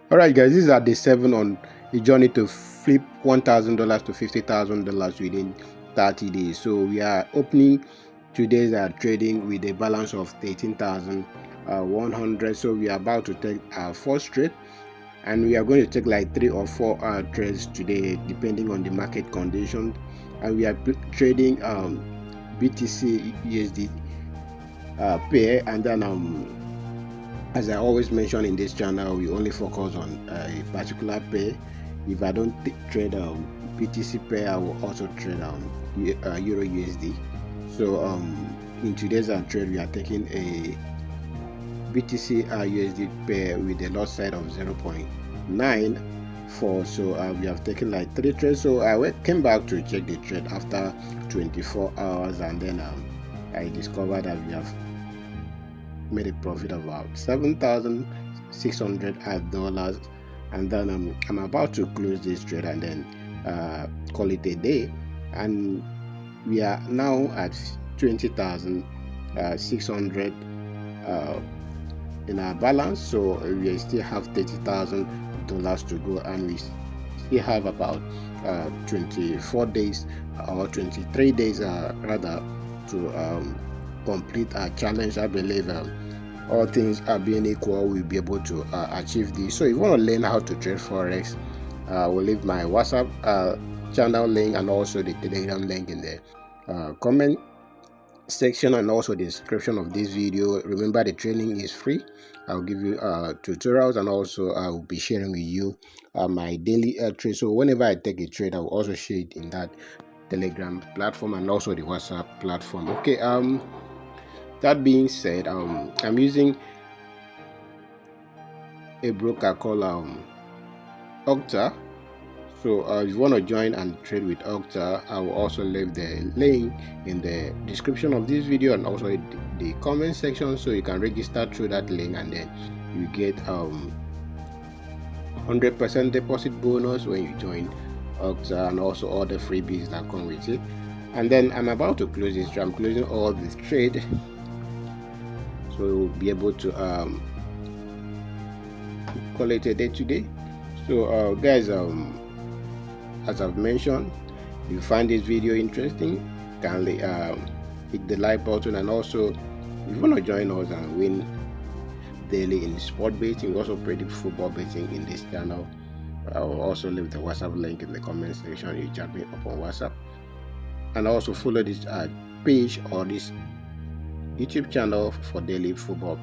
All right, guys, this is at day 7 on a journey to flip $1,000 to $50,000 within 30 days. So we are opening today's trading with a balance of 13,100. So we are about to take our first trade, and we are going to take like 3 or 4 trades today, depending on the market conditions. And we are trading BTC USD pair, and then as I always mention in this channel, we only focus on a particular pair. If I don't trade BTC pair, I will also trade Euro USD. So in today's trade, we are taking a BTC USD pair with a lot side of 0.94. So we have taken like 3 trades. So I came back to check the trade after 24 hours, and then I discovered that we have made a profit of about $7,600, and then I'm about to close this trade and then call it a day, and we are now at 20,600 in our balance. So we still have $30,000 to go, and we still have about 24 days or 23 days rather to complete our challenge. I believe all things are being equal, we'll be able to achieve this. So if you want to learn how to trade Forex, we'll leave my WhatsApp channel link and also the Telegram link in the comment section and also the description of this video. Remember, the training is free. I'll give you tutorials, and also I will be sharing with you my daily trade. So whenever I take a trade, I will also share it in that Telegram platform and also the WhatsApp platform. Okay, that being said, I'm using a broker called Octa. So if you want to join and trade with Octa, I will also leave the link in the description of this video and also in the comment section, so you can register through that link, and then you get 100% deposit bonus when you join Octa, and also all the freebies that come with it. And then I'm about to close this trade. I'm closing all this trade, so we'll be able to call it a day today. So guys, as I've mentioned, if you find this video interesting, kindly hit the like button, and also if you want to join us and win daily in sport betting, we also predict football betting in this channel. I will also leave the WhatsApp link in the comment section. You chat me up on WhatsApp, and also follow this page or this YouTube channel for daily football